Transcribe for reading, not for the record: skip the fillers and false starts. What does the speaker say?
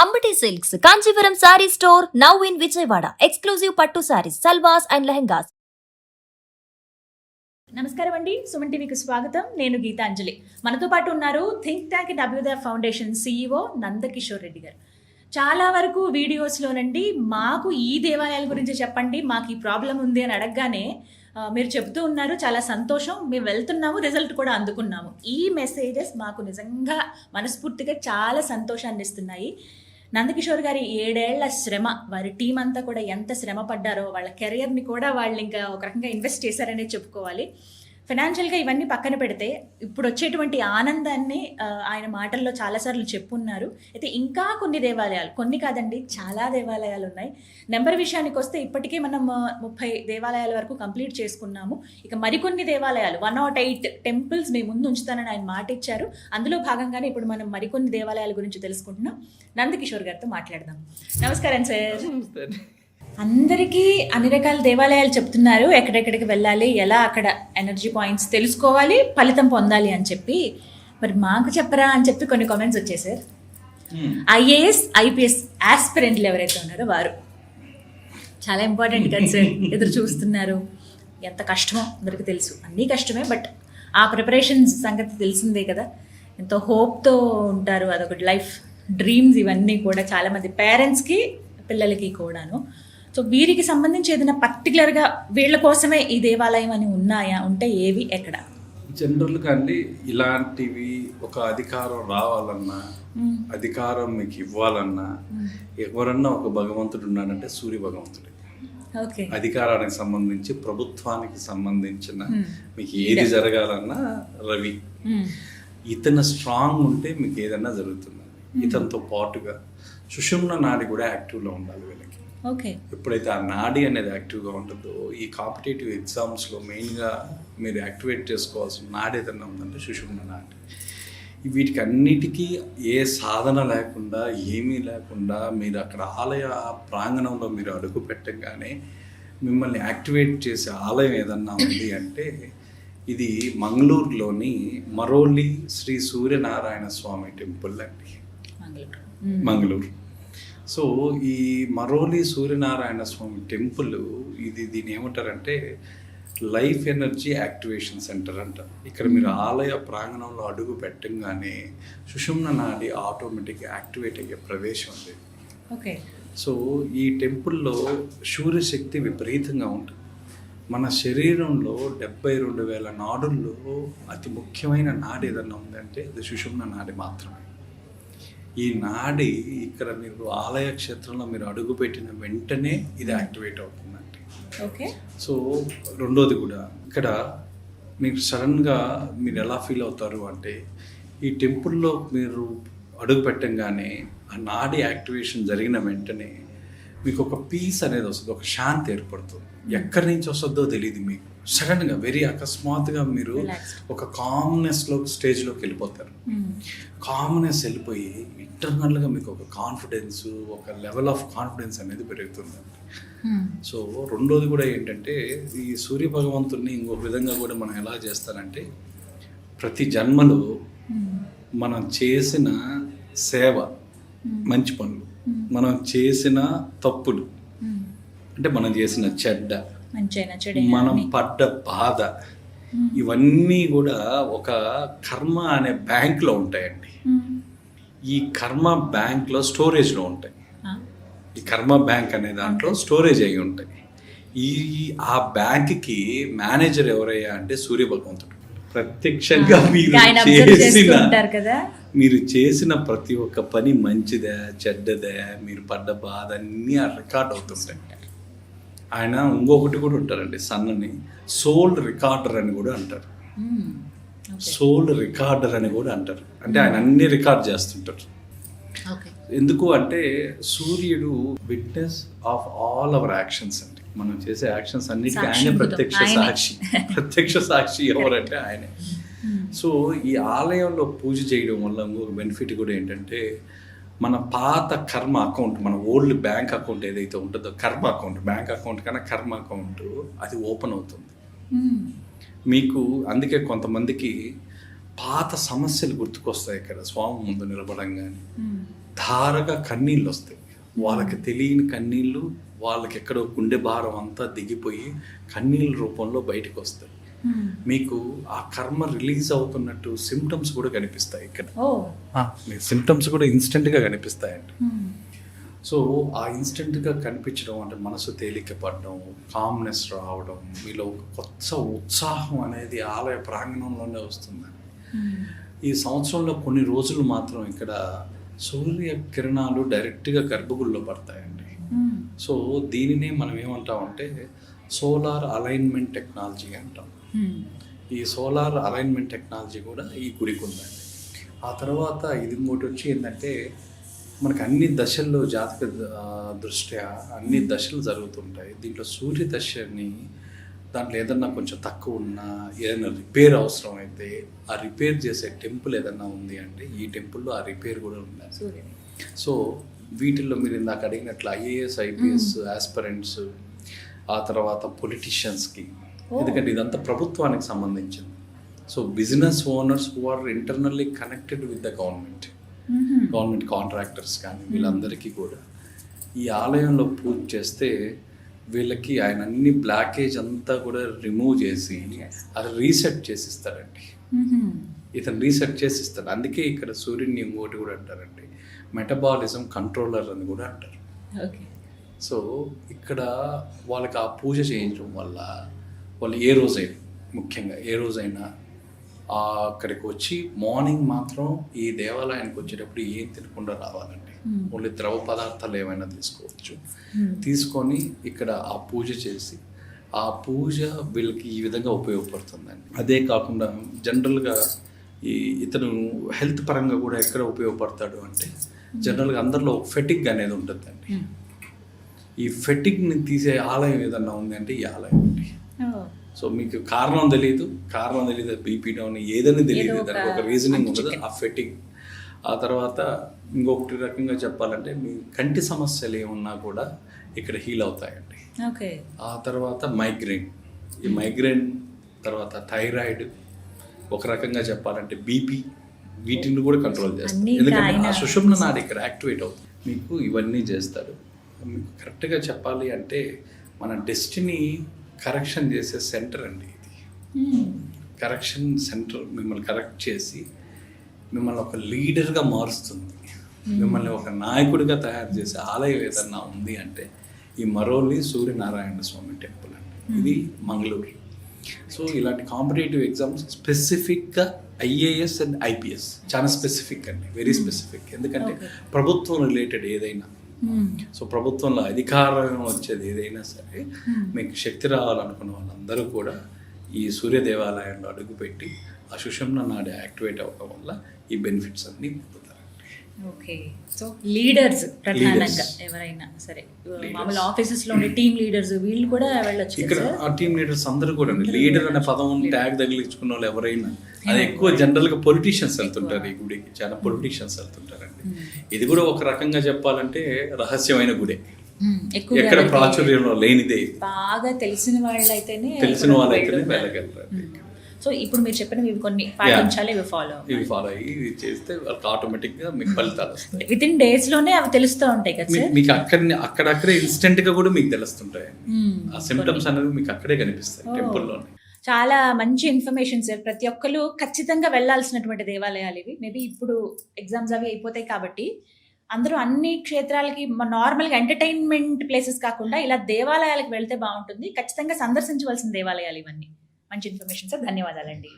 Ambati Silks, Kanchivaram Saree Store, now in Vijayawada. Exclusive Pattu Sarees, Salwas and Lehengas. నమస్కారం అండి, సుమన్ టీవీకి స్వాగతం. నేను గీతాంజలి. మనతో పాటు ఉన్నారు థింక్ ట్యాంక్ అండ్ అభ్యుదయ ఫౌండేషన్ CEO నందకిషోర్ రెడ్డి గారు. చాలా వరకు వీడియోస్లోనండి మాకు ఈ దేవాలయాల గురించి చెప్పండి, మాకు ఈ ప్రాబ్లం ఉంది అని అడగగానే మీరు చెబుతూ ఉన్నారు. చాలా సంతోషం, మేము వెళ్తున్నాము, రిజల్ట్ కూడా అందుకున్నాము. ఈ మెసేజెస్ మాకు నిజంగా మనస్ఫూర్తిగా చాలా సంతోషాన్ని ఇస్తున్నాయి. నందకిషోర్ గారి 7 ఏళ్ల శ్రమ, వారి టీం అంతా కూడా ఎంత శ్రమ పడ్డారో, వాళ్ళ కెరియర్ని కూడా వాళ్ళు ఇంకా ఒక రకంగా ఇన్వెస్ట్ చేశారనే చెప్పుకోవాలి. ఫైనాన్షియల్గా ఇవన్నీ పక్కన పెడితే ఇప్పుడు వచ్చేటువంటి ఆనందాన్ని ఆయన మాటల్లో చాలాసార్లు చెప్పున్నారు. అయితే ఇంకా కొన్ని దేవాలయాలు, కొన్ని కాదండి చాలా దేవాలయాలు ఉన్నాయి. నెంబర్ విషయానికి వస్తే ఇప్పటికే మనం 30 దేవాలయాల వరకు కంప్లీట్ చేసుకున్నాము. ఇక మరికొన్ని దేవాలయాలు 108 టెంపుల్స్ మీ ముందు ఉంచుతానని ఆయన మాట ఇచ్చారు. అందులో భాగంగానే ఇప్పుడు మనం మరికొన్ని దేవాలయాల గురించి తెలుసుకుంటున్నాం. నందకిషోర్ గారితో మాట్లాడదాం. నమస్కారం సార్. అందరికీ అన్ని రకాల దేవాలయాలు చెప్తున్నారు, ఎక్కడెక్కడికి వెళ్ళాలి, ఎలా అక్కడ ఎనర్జీ పాయింట్స్ తెలుసుకోవాలి, ఫలితం పొందాలి అని చెప్పి. మరి మాకు చెప్పరా అని చెప్పి కొన్ని కామెంట్స్ వచ్చాయి సార్. IAS IPS ఆస్పిరెంట్లు ఎవరైతే ఉన్నారో వారు చాలా ఇంపార్టెంట్ కదా సార్. ఎదురు చూస్తున్నారు, ఎంత కష్టమో అందరికి తెలుసు, అన్నీ కష్టమే. బట్ ఆ ప్రిపరేషన్స్ సంగతి తెలిసిందే కదా, ఎంతో హోప్తో ఉంటారు. అదొకటి లైఫ్ డ్రీమ్స్ ఇవన్నీ కూడా చాలామంది పేరెంట్స్కి పిల్లలకి కూడాను. సో వీరికి సంబంధించి ఏదైనా పర్టికులర్గా వీళ్ళ కోసమే ఈ దేవాలయం అని ఉన్నాయా, ఉంటే ఏవి, ఎక్కడ? జనరల్గా అండి ఇలాంటివి ఒక అధికారం రావాలన్నా, అధికారం మీకు ఇవ్వాలన్నా, ఎవరన్నా ఒక భగవంతుడు ఉన్నాడంటే సూర్య భగవంతుడే. ఓకే. అధికారానికి సంబంధించి, ప్రభుత్వానికి సంబంధించిన మీకు ఏది జరగాలన్నా రవి. ఇతను స్ట్రాంగ్ ఉంటే మీకు ఏదన్నా జరుగుతుంది. ఇతనితో పాటుగా సుషుమ్న నాడి కూడా యాక్టివ్లో ఉండాలి వీళ్ళకి. ఓకే. ఎప్పుడైతే ఆ నాడి అనేది యాక్టివ్గా ఉంటుందో, ఈ కాంపిటేటివ్ ఎగ్జామ్స్లో మెయిన్గా మీరు యాక్టివేట్ చేసుకోవాల్సిన నాడి ఏదన్నా ఉందంటే సుషుమ్న నాడి. వీటికి అన్నిటికీ ఏ సాధన లేకుండా, ఏమీ లేకుండా మీరు అక్కడ ఆలయ ప్రాంగణంలో మీరు అడుగు పెట్టగానే మిమ్మల్ని యాక్టివేట్ చేసే ఆలయం ఏదన్నా ఉంది అంటే ఇది మంగళూరులోని మరోలి శ్రీ సూర్యనారాయణ స్వామి టెంపుల్ అండి, మంగళూరు. సో ఈ మరోలి సూర్యనారాయణ స్వామి టెంపుల్ దీన్ని ఏమంటారంటే లైఫ్ ఎనర్జీ యాక్టివేషన్ సెంటర్ అంటారు. ఇక్కడ మీరు ఆలయ ప్రాంగణంలో అడుగు పెట్టంగానే సుషుమ్న నాడి ఆటోమేటిక్గా యాక్టివేట్ అయ్యే ప్రవేశం ఉంది. ఓకే. సో ఈ టెంపుల్లో సూర్యశక్తి విపరీతంగా ఉంటుంది. మన శరీరంలో 72,000 నాడుల్లో అతి ముఖ్యమైన నాడి ఏదన్నా ఉందంటే అది సుషుమ్న నాడి మాత్రమే. ఈ నాడి ఇక్కడ మీరు ఆలయ క్షేత్రంలో మీరు అడుగుపెట్టిన వెంటనే ఇది యాక్టివేట్ అవుతుందండి. ఓకే. సో రెండోది కూడా ఇక్కడ మీకు సడన్గా మీరు ఎలా ఫీల్ అవుతారు అంటే, ఈ టెంపుల్లో మీరు అడుగు పెట్టంగానే ఆ నాడి యాక్టివేషన్ జరిగిన వెంటనే మీకు ఒక పీస్ అనేది వస్తుంది, ఒక శాంతి ఏర్పడుతుంది. ఎక్కడి నుంచి వస్తుందో తెలియదు మీకు. సడన్గా వెరీ అకస్మాత్తుగా మీరు ఒక కామ్నెస్లో స్టేజ్లోకి వెళ్ళిపోతారు. కామ్నెస్ వెళ్ళిపోయి ఇంటర్నల్గా మీకు ఒక కాన్ఫిడెన్స్, ఒక లెవెల్ ఆఫ్ కాన్ఫిడెన్స్ అనేది పెరుగుతుందండి. సో రెండోది కూడా ఏంటంటే, ఈ సూర్య భగవంతుడిని ఇంకొక విధంగా కూడా మనం ఎలా చేస్తారంటే, ప్రతి జన్మలో మనం చేసిన సేవ, మంచి పనులు, మనం చేసిన తప్పులు, అంటే మనం చేసిన చెడ్డ, మనం పడ్డ బాధ, ఇవన్నీ కూడా ఒక కర్మ అనే బ్యాంక్లో ఉంటాయండి. ఈ కర్మ బ్యాంక్లో స్టోరేజ్లో ఉంటాయి. ఈ కర్మ బ్యాంక్ అనే దాంట్లో స్టోరేజ్ అయి ఉంటాయి. ఆ బ్యాంక్కి మేనేజర్ ఎవరయ్యా అంటే సూర్య భగవంతుడు. ప్రత్యక్షంగా మీరు చేసిన ప్రతి ఒక్క పని మంచిదా చెడ్డదా, మీరు పడ్డ బాధ అన్నీ రికార్డ్ అవుతుంటాయి. ఆయన ఇంకొకటి కూడా ఉంటారండి, సన్నని సోల్ రికార్డర్ అని కూడా అంటారు. సోల్ రికార్డర్ అని కూడా అంటారు. అంటే ఆయన అన్ని రికార్డ్ చేస్తుంటారు. ఎందుకు అంటే సూర్యుడు witness of all our actions అండి. మనం చేసే యాక్షన్స్ అన్నిటికీ ఆయన ప్రత్యక్ష సాక్షి. ప్రత్యక్ష సాక్షి ఎవరంటే ఆయనే. సో ఈ ఆలయంలో పూజ చేయడం వల్ల ఇంకొక బెనిఫిట్ కూడా ఏంటంటే, మన పాత కర్మ అకౌంట్, మన ఓల్డ్ బ్యాంక్ అకౌంట్ ఏదైతే ఉంటుందో, కర్మ అకౌంట్, బ్యాంక్ అకౌంట్ కన్నా కర్మ అకౌంట్ అది ఓపెన్ అవుతుంది మీకు. అందుకే కొంతమందికి పాత సమస్యలు గుర్తుకొస్తాయి ఇక్కడ స్వామి ముందు నిలబడంగానే. ధారగా కన్నీళ్ళు వస్తాయి. వాళ్ళకి తెలియని కన్నీళ్ళు, వాళ్ళకి ఎక్కడో గుండె భారం అంతా దిగిపోయి కన్నీళ్ళ రూపంలో బయటకు వస్తాయి. మీకు ఆ కర్మ రిలీజ్ అవుతున్నట్టు సిమ్టమ్స్ కూడా కనిపిస్తాయి ఇక్కడ. సిమ్టమ్స్ కూడా ఇన్స్టెంట్గా కనిపిస్తాయండి. సో ఆ ఇన్స్టెంట్గా కనిపించడం అంటే మనసు తేలిక పడడం, కామ్నెస్ రావడం, మీలో ఒక కొత్త ఉత్సాహం అనేది ఆలయ ప్రాంగణంలోనే వస్తుందండి. ఈ సంవత్సరంలో కొన్ని రోజులు మాత్రం ఇక్కడ సూర్య కిరణాలు డైరెక్ట్గా గర్భగుడిలో పడతాయండి. సో దీనినే మనం ఏమంటామంటే సోలార్ అలైన్మెంట్ టెక్నాలజీ అంటాం. ఈ సోలార్ అలైన్మెంట్ టెక్నాలజీ కూడా ఈ గుడికి ఉందండి. ఆ తర్వాత ఇది ఇంకోటి వచ్చి ఏంటంటే మనకు అన్ని దశల్లో జాతక దృష్ట్యా అన్ని దశలు జరుగుతుంటాయి. దీంట్లో సూర్య దశని దాంట్లో ఏదన్నా కొంచెం తక్కువ ఉన్నా, ఏదైనా రిపేర్ అవసరం అయితే ఆ రిపేర్ చేసే టెంపుల్ ఏదన్నా ఉంది అంటే ఈ టెంపుల్లో ఆ రిపేర్ కూడా ఉంది. సో వీటిల్లో మీరు ఇందాక అడిగినట్లు ఐఏఎస్ ఐపీఎస్ ఆస్పిరెంట్స్, ఆ తర్వాత పొలిటీషియన్స్కి, ఎందుకంటే ఇదంతా ప్రభుత్వానికి సంబంధించింది. So business owners who are internally connected with the government contractors కానీ వీళ్ళందరికీ కూడా ఈ ఆలయంలో పూజ చేస్తే వీళ్ళకి ఆయన అన్ని బ్లాకేజ్ అంతా కూడా రిమూవ్ చేసి అది రీసెట్ చేసిస్తాడండి. ఇతను రీసెట్ చేసిస్తాడు. అందుకే ఇక్కడ సూర్యుడిని ఇంకోటి కూడా అంటారండి, మెటబాలిజం కంట్రోలర్ అని కూడా అంటారు. సో ఇక్కడ వాళ్ళకి ఆ పూజ చేయించడం వల్ల వాళ్ళు ఏ రోజైనా, ముఖ్యంగా ఏ రోజైనా అక్కడికి వచ్చి మార్నింగ్ మాత్రం ఈ దేవాలయానికి వచ్చేటప్పుడు ఏం తినకుండా రావాలండి. ఓన్లీ ద్రవ పదార్థాలు ఏమైనా తీసుకోవచ్చు. తీసుకొని ఇక్కడ ఆ పూజ చేసి ఆ పూజ వీళ్ళకి ఈ విధంగా ఉపయోగపడుతుందండి. అదే కాకుండా జనరల్గా ఇతను హెల్త్ పరంగా కూడా ఎక్కడ ఉపయోగపడతాడు అంటే జనరల్గా అందరిలో ఫెటిక్ అనేది ఉంటుందండి. ఈ ఫెటిక్ని తీసే ఆలయం ఏదన్నా ఉంది అంటే ఈ ఆలయం అండి. సో మీకు కారణం తెలియదు, బీపీ డౌన్ ఏదని తెలియదు, దానికి ఒక రీజనింగ్ ఉండదు, ఆ ఫెటిక్. ఆ తర్వాత ఇంకొకటి రకంగా చెప్పాలంటే మీ కంటి సమస్యలు ఏమున్నా కూడా ఇక్కడ హీల్ అవుతాయండి. ఆ తర్వాత ఈ మైగ్రేన్ తర్వాత థైరాయిడ్, ఒక రకంగా చెప్పాలంటే బీపీ, వీటిని కూడా కంట్రోల్ చేస్తారు. ఎందుకంటే ఆ సుషుమ్న నాడి ఇక్కడ యాక్టివేట్ అవుతుంది. మీకు ఇవన్నీ చేస్తాడు. మీకు కరెక్ట్గా చెప్పాలి అంటే మన డెస్టినీ కరెక్షన్ చేసే సెంటర్ అండి ఇది. కరెక్షన్ సెంటర్ మిమ్మల్ని కరెక్ట్ చేసి మిమ్మల్ని ఒక లీడర్గా మారుస్తుంది, మిమ్మల్ని ఒక నాయకుడిగా తయారు చేసే ఆలయం ఏదన్నా ఉంది అంటే ఈ మరోలి సూర్యనారాయణ స్వామి టెంపుల్ అండి. ఇది మంగళూరు. సో ఇలాంటి కాంపిటేటివ్ ఎగ్జామ్స్ స్పెసిఫిక్గా ఐఏఎస్ అండ్ ఐపీఎస్ చాలా స్పెసిఫిక్ అండి, వెరీ స్పెసిఫిక్. ఎందుకంటే ప్రభుత్వం రిలేటెడ్ ఏదైనా, సో ప్రభుత్వంలో అధికారం వచ్చేది ఏదైనా సరే మీకు శక్తి రావాలనుకున్న వాళ్ళందరూ కూడా ఈ సూర్య దేవాలయంలో అడుగుపెట్టి ఆ సుషుమ్న నాడి యాక్టివేట్ అవ్వడం వల్ల ఈ బెనిఫిట్స్ అన్నీ పొందుతారు. ఓకే, సో లీడర్స్ ప్రధానంగా ఎవరైనా సరే, మామూలు ఆఫీసెస్లో ఉండే టీమ్ లీడర్స్ వీళ్ళు కూడా వెళ్ళొచ్చు ఇక్కడ. ఆ టీమ్ లీడర్స్ అందరూ కూడా లీడర్ అనే పదం ట్యాగ్ తగిలించుకున్న వాళ్ళు ఎవరైనా, అది ఎక్కువ జనరల్గా పొలిటీషియన్స్ వెళ్తుంటారు ఈ గుడికి, చాలా పొలిటీషియన్స్ వెళ్తుంటారండి. ఇది కూడా ఒక రకంగా చెప్పాలంటే రహస్యమైన గుడే, ఎక్కడ ప్రాచుర్యంలో లేనిదే, బాగా తెలిసిన వాళ్ళైతేనే వెళ్ళగలరు. సో ఇప్పుడు మీరు చెప్పినవి కొన్ని పాటించాలి, ఇవి ఫాలో అయ్యి ఇది చేస్తే వాళ్ళకి ఆటోమేటిక్గా మీకు ఫలితాలు వస్తాయి. విత్ ఇన్ డేస్ లోనే అవి తెలుస్తూ ఉంటాయి కదా మీకు. అక్కడక్కడే ఇన్స్టెంట్ గా కూడా మీకు తెలుస్తుంటాయి. ఆ సిమ్టమ్స్ అనేవి మీకు అక్కడే కనిపిస్తాయి టెంపుల్లోనే. చాలా మంచి ఇన్ఫర్మేషన్ సార్. ప్రతి ఒక్కరు ఖచ్చితంగా వెళ్ళాల్సినటువంటి దేవాలయాలు ఇవి. మేబీ ఇప్పుడు ఎగ్జామ్స్ అవి అయిపోతాయి కాబట్టి అందరూ అన్ని క్షేత్రాలకి నార్మల్గా ఎంటర్టైన్మెంట్ ప్లేసెస్ కాకుండా ఇలా దేవాలయాలకు వెళ్తే బాగుంటుంది. ఖచ్చితంగా సందర్శించవలసిన దేవాలయాలు ఇవన్నీ. మంచి ఇన్ఫర్మేషన్ సార్, ధన్యవాదాలండి.